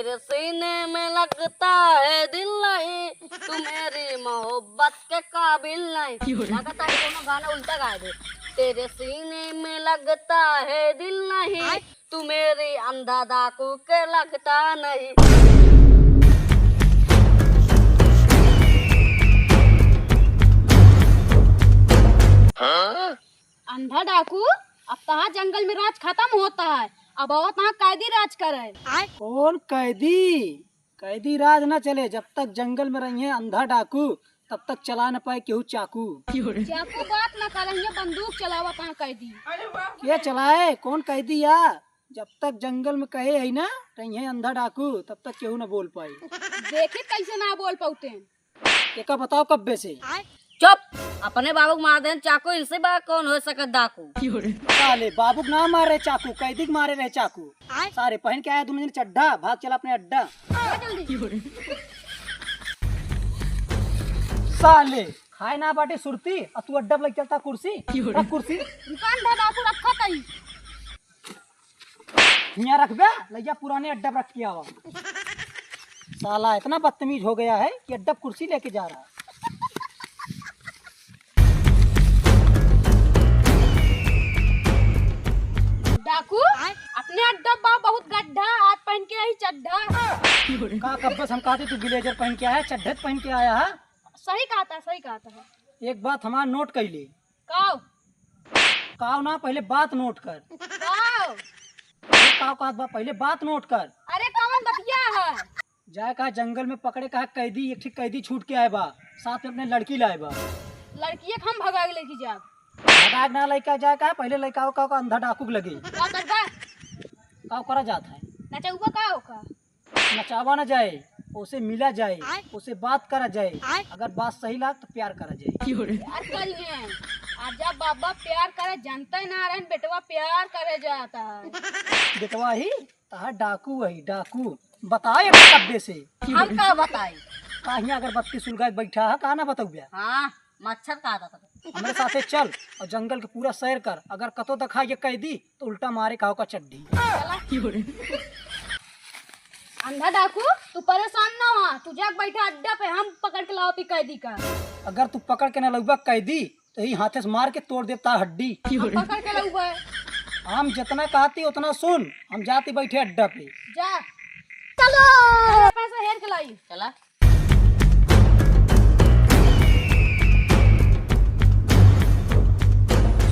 तेरे सीने में लगता है दिल नहीं, तू मेरी मोहब्बत के काबिल नहीं। लगता है दोनों गाना उल्टा गा दे। तेरे सीने में लगता है दिल नहीं, तू मेरी अंधा डाकू के लगता नहीं। अंधा डाकू अब तहाँ जंगल में राज खत्म होता है, अब और तहाँ कैदी राज करे। कौन कैदी? कैदी राज न चले जब तक जंगल में रही है अंधा डाकू, तब तक चला न पाए केहू चाकू। चाकू बात न करेंगे, बंदूक चलावा तहाँ कैदी। क्या चलाए? कौन कैदी या? जब तक जंगल में कहे है ना रही है अंधा डाकू, तब तक केहू न बोल पाई। देखे कैसे ना बोल पाते हैं। एक बताओ कब्बे से। चुप, अपने बाबू को मार दे चाकू, इनसे बड़ा कौन हो सकता डाकू। साले बाबू ना मार रहे चाकू, कैदी के मारे रहे चाकू। सारे पहन के आया तुमने चड्ढा, भाग चला अपने अड्डा। साले खाए ना बाटे सुरती और तू अड्डा लग चलता कुर्सी। रख कुर्सी अंधा डाकू रखा कहीं। यहाँ रख बे, लैया पुराने अड्डा रख के आवा। साला इतना बदतमीज हो गया है कि अड्डा कुर्सी लेके जा रहा है। डाकू अपने अड्डा बा बहुत गड्ढा, हाथ पहन के रही चड्ढा। का कब्बस हम कहते तू ब्लेजर पहन के आया, चड्ढे पहन के आया है। सही कहा था, सही कहा था। एक बात हमारा नोट कर ले। काव काव ना, पहले बात नोट कर। काव काव का बा, पहले बात नोट कर। अरे कौन बतिया है? जाए कहा जंगल में पकड़े कहा कैदी, एक ठीक कैदी छूट के आए बा, साथ में अपने लड़की लाए बा। लड़की हम भगा के लेके जा। भगाग ना लड़का जाए कहा, पहले लड़का का अंधा डाकू लगे। का करबा? काव करा जाता है नचौबा का होका? नचावा न जाए, उसे मिला जाए, उसे बात करा जाए। अगर बात सही लाग तो प्यार करा जाए। प्यार करिए आजा बाबा, प्यार करे जानते ना रहन बेटवा, प्यार करे जाता है। बेटवा ही तहा डाकू वही डाकू। बताए अपने कब्बे से। हम का बताई? कहीं अगर बत्ती सुलगा बैठा है कहा ना बताऊँ। हाँ, मच्छर का आता था। हमारे साथे चल और जंगल के पूरा सैर कर। अगर कतो दिखा ये कैदी तो उल्टा मारे खाओ का चड्डी। अंधा डाकू तू परेशान ना हो, तू जाग बैठा अड्डा पे, हम पकड़ के लाओ कैदी का। अगर तू पकड़ के न लगवा कैदी तो ही हाथे से मार के तोड़ देता हड्डी। हम पकड़ के लाऊबा। हम जितना कहती उतना सुन, हम जाते बैठे अड्डा पे। जा चलो पैसा हेर के लाई। चला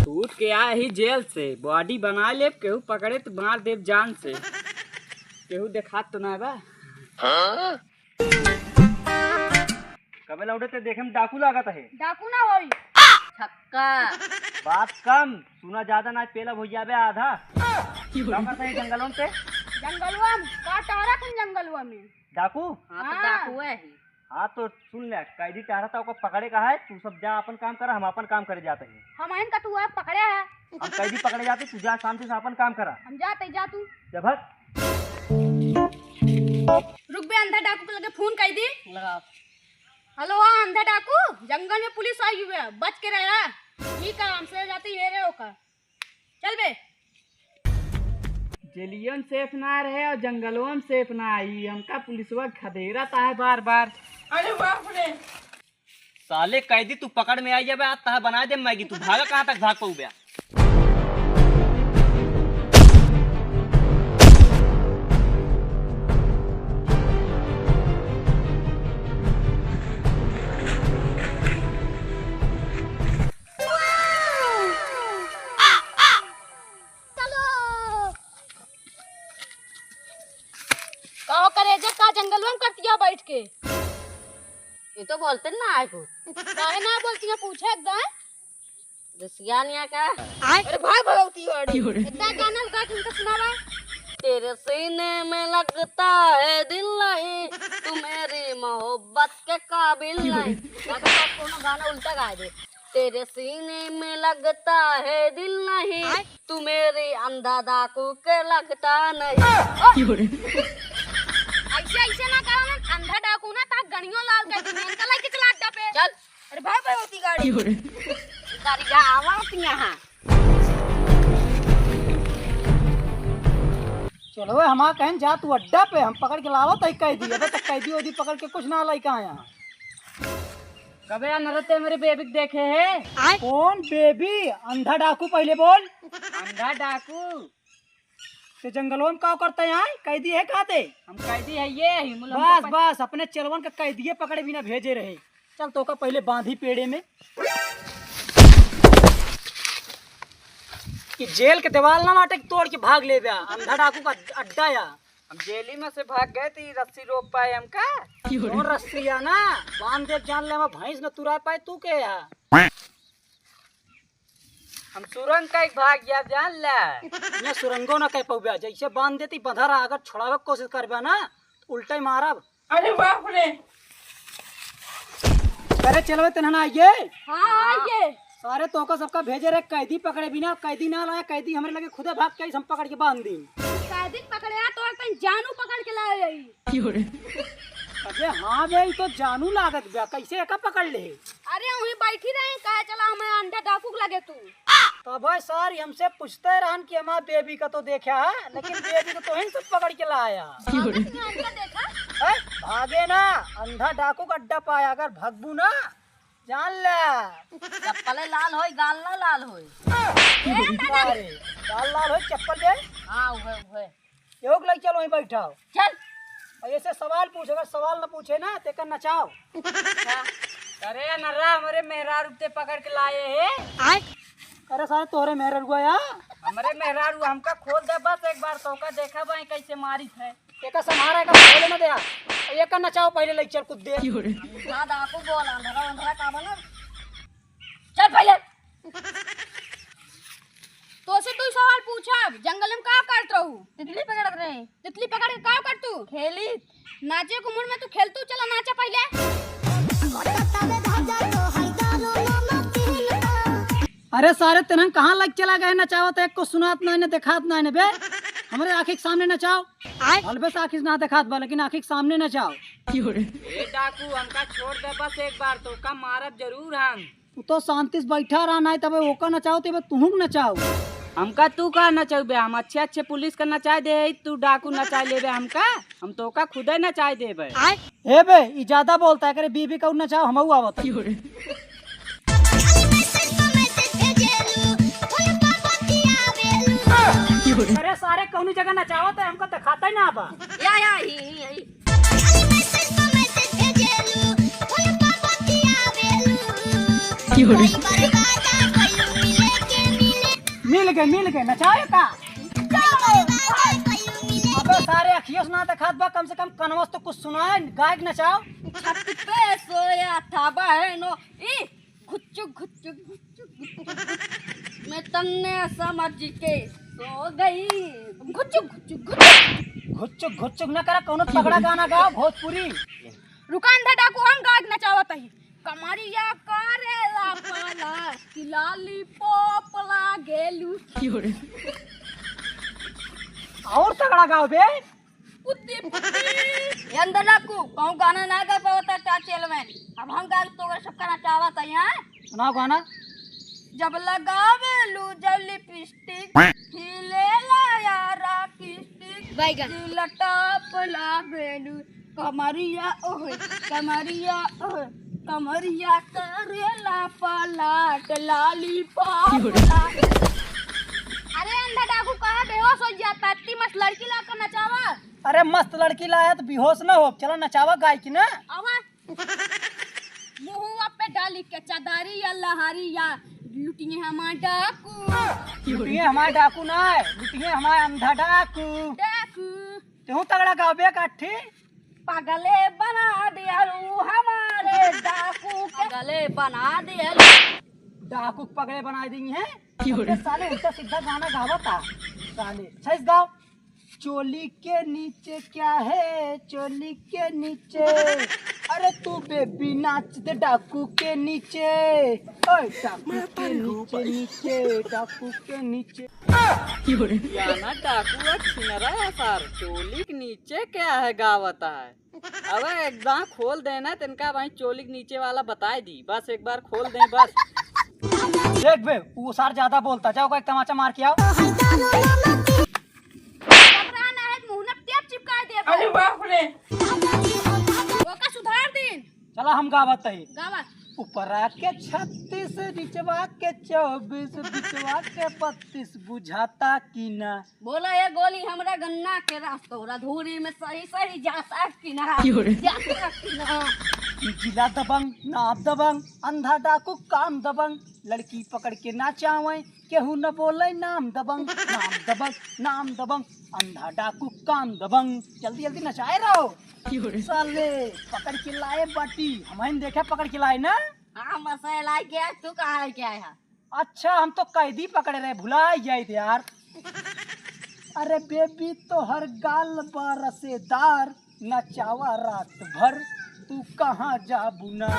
छूट के आए ही जेल से, बॉडी बना ले, केहू पकड़े तो मार दे जान से। केहू देखा तो ना बा। कबे लौटे ते देखे में डाकू लागत है। डाकू ना होई छक्का। बात कम सुना, ज्यादा ना पेला हो जावे आधा। क्या करते हैं जंगलों पे? जंगलवा में का टारा तुम जंगलवा में डाकू? हाँ तो डाकू है ही। हाँ तो सुन ले, कैदी चाह रहा था उसको पकड़े का है, तू सब जा अपन काम कर, हम अपन काम करे जाते हैं। हम आइन का तू है पकड़े है, हम कैदी पकड़े जाते, तू जा शांति से अपन काम करा। हम जाते जा तू। जब रुक बे, अंधा डाकू को लगे फोन कर दी। लगाओ। हेलो हाँ अंधा डाकू, जंगल में पुलिस आई हुई है, बच के रहा। ठीक है हमसे जाती है रे होकर। चल बे। जेलियन सेफ ना रहे और जंगलों में सेफ ना आई, हमका पुलिसवा खदेरा ता है बार बार। अरे बाप रे, साले कैदी तू पकड़ में आई जाबे, आज तहा बना दे मैगी। तू भागा कहाँ तक भाग पाऊ बे? कहो करे जे का जंगल में करतिया बैठ के? ये तो बोलते ना आए को। काहे ना बोलती है, पूछे एकदम। रसियानिया का। अरे भाई भगवती वाड़ी इतना गाना गा के उनका सुनावा। तेरे सीने में लगता है दिल नहीं, तू मेरी मोहब्बत के काबिल नहीं। लगता है दोनों गाना उल्टा गा दे। तेरे सीने में लगता है दिल नहीं, तू मेरी अंधा डाकू के लगता नहीं। ऐसे ऐसे ना करो ना, अंधा डाकू ना ता गणियों लाल कर दी, इनका लाइक चला अड्डा पे। चल। अरे भाई भगवती गाड़ी गाड़ी जा आवा यहाँ। चलो वे हमारा कहें जा तू अड्डा पे हम पकड़ के लावा तई कैदी अबे तक कैदी ओदी पकड़ के कुछ ना लाई कहाँ यहाँ। कबे नरते मेरे बेबी को देखे है? कौन बेबी? अंधा डाकू पहले बोल। अंधा डाकू ते जंगलों में का करते हैं यहाँ? कैदी है खाते? हम कैदी है ये हिमुल बस बस अपने चलवन का कैदिये पकड़े बिना भेजे रहे। चल तो का पहले बांधी पेड़े में कि जेल के दीवार ना माटे तोड़ के भाग ले गया। अंधा डाकू का अड्डा या हम जेली में से भाग गए थे रस्सी रोक पाए हमका। कौन रस्सी या ना बांध दे जान ले भैंस न तुरा पाए तू के या हम सुरंग का एक भाग गया जान ले। ये सुरंगो ना कह पौबा जैसे बांध देती बंधरा अगर छोड़ावे की कोशिश करबा ना तो उल्टा ही मारब। अरे बाप रे करे चलवे तेना ना आइए हाँ ये सारे तो का सबका भेजे रहे कैदी पकड़े बिना कैदी ना लाया कैदी हमारे लगे खुदे भाग के हम पकड़ के बांध दी। कैदी पकड़े आ तो एक जानू पकड़ के लाए यही। अबे हाँ बे तो जानू लागत बा कैसे एका पकड़ ले। अरे वहीं बैठी रहे कहे चला हमें अंडा डाकू के लगे तू। तो भाई सर हमसे पूछते रहन कि हमारा बेबी का तो देखा है लेकिन बेबी को तो ही सब पकड़ के लाया। अंडा देखा है? भागे ना अंधा डाकू का अड्डा पाया अगर भगबू ना जान ले चप्पल लाल होई गाल ना लाल होई। अरे लाल लाल हो चप्पल दे हाँ उहे योग लग चलो वहीं बैठाओ चल। और ऐसे सवाल पूछ अगर सवाल न पूछे ना ते कर नचाओ। अरे नर्रा हमारे मेहरारू ते पकड़ के लाए है। अरे सारे तोहरे मेहर हुआ या हमारे मेहरारू हमका खोल दे बस एक बार तो का देखा भाई कैसे मारी है। एक समारा का बोले ना दे एक कर नचाओ पहले लग चल कुछ दे ना डाकू बोल अंधरा अंधरा का बना। चल पहले तो से तू सवाल पूछा जंगल में का करत रहू? तितली पकड़ रहे तितली पकड़ के का कर तू? खेली नाचे कुमुर में तू खेलतू चला नाचा पहले। अरे सारे तेन कहाँ लग चला गए नचाओ तो एक को सुनात ना दिखात ना बे हमारे आँखी के सामने नचाओ। अलबे से आँखी ना दिखात बा लेकिन आँखी के सामने नचाओ। ए डाकू हमका छोड़ दे बस एक बार तो का मारब जरूर हम। तू तो शांति से बैठा रहा ना तब ओका नचाओ तब तुहू नचाओ। हमका तू का नचाबे हम अच्छे अच्छे पुलिस का नचा दे तू डाकू नचा लेबे हमका हम तो का खुदे नचा देबे। हे बे ई ज्यादा बोलता है करे बीबी का नचाओ हमहू आवत। अरे सारे कौनी जगह नचाओ तो हमको दिखाता ही ना आबा। या ही मिल गए नचाओ का। अबे सारे अखियों से ना दिखात बा कम से कम कनवस तो कुछ सुनाए गायक नचाओ। छत पे सोया था बहनो ई घुच्चू घुच्चू मैं तन्ने समझ के सो गई। घुच्चुक घुच्चुक घुच्चुक घुच्चुक घुच्चुक न करा कौनो तगड़ा गाना गाओ भोजपुरी। रुका अंधा डाकू हम गायक नचावत ही। कमरिया करेला पाला कि लॉलीपॉप लागेलू। और तगड़ा गाओ बे। पुत्ती पुत्ती अंदर डाकू कहूँ गाना ना गा पावता चाचेल में अब हम गा तो सबका नचावा था यहाँ। सुनाओ गाना। जब लगावेलू जब लिपस्टिक हिलेला यारा किस्टिक लटप लागेलू कमरिया ओह कमरिया करेला पलाट लॉलीपॉप। अरे अंधा डाकू कहाँ बेहोश हो जाता इतनी मस्त लड़की लाकर नचावा। अरे मस्त लड़की लाया तो बेहोश न हो चलो नचावा गाय की ना। आवा मुहुआ पे डाली के चादरी या लहारी या लुटिए हमार डाकू। लुटिए हमारे डाकू ना है लुटिए हमारे अंधा डाकू। डाकू तू तगड़ा गाओ बे काठी। पगले बना दियालू हमारे डाकू के गले बना दिया। डाकू पगड़े बना दी है साले उल्टा सीधा गाना गावता साले। सही गाओ। चोली के नीचे क्या है चोली के नीचे अरे तू बेबी नाच दे डाकू के नीचे ओए डाकू के नीचे नीचे डाकू के नीचे। ना डाकू छिनरा है सर चोली के नीचे क्या है गावता है। अब एकदम खोल देना तिनका भाई चोली के नीचे वाला बताए दी बस एक बार खोल दें बस। देख बे वो सार ज्यादा बोलता जाओ एक तमाचा मार के आओ। घबराना है अरे बाप रे ओका सुधार दिन चला हम गावत है। गावा ऊपरा के 36 निचवा के 24 बिचवा के 32 बुझाता की ना। बोला ये गोली हमरा गन्ना के रास्तोरा धूरी में सही सही जाता कि ना जाता कि ना। जिला दबंग नाम दबंग अंधा डाकू काम दबंग लड़की पकड़ के नाचावे केहू न बोले नाम दबंग नाम दबंग अंधा डाकू काम दबंग। जल्दी जल्दी नचाए रहो साले पकड़ के लाए बाटी हम देखे पकड़ के लाए ना। हाँ मसाला लाई क्या तू कहाँ लेके आया? अच्छा हम तो कैदी पकड़े रहे भुला जाए थे यार। अरे बेबी तो हर गाल बरसेदार नचावा रात भर तू कहाँ जा बुना।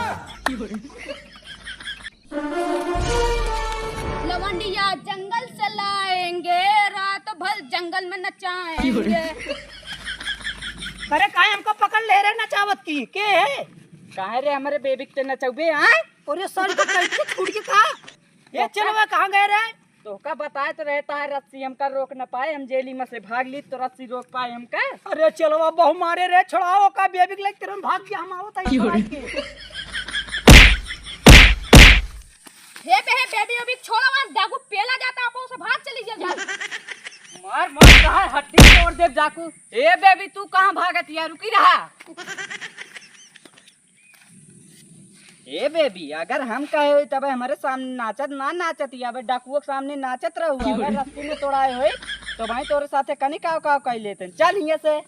लवंडिया जंगल से लाएंगे रात भर जंगल में नचाएंगे। अरे काहे हमको पकड़ ले रहे नचावत की के है? काहे रे हमारे बेबी के नचौबे आए? और ये सर को कैसे छूट के कहा ये चलो वे कहाँ गए रहे? तो का बताए तो रहता है रस्सी हमका रोक न पाए, हम जेली में से भाग ली तो रस्सी रोक पाए हमका। अरे चलो बहु मारे रे छोड़ाओ का बेबी के लेके तुरंत भाग गया हम आवत हे बेबी अभी छोड़ो मत डाकू पेला जाता आप उसे भाग चली जा। मार मार कहाँ हड्डी तोड़ दे जाकू। ए बेबी तू कहाँ भागत यार रुकी रहा। ए बेबी अगर हम कहे तब हमारे सामने नाचत ना नाचत या डाकुओं के सामने नाचत रहू अगर रस्सी में तोड़ाए हुए तो भाई तोरे साथे कनी काव काव कह लेते चल यहाँ से।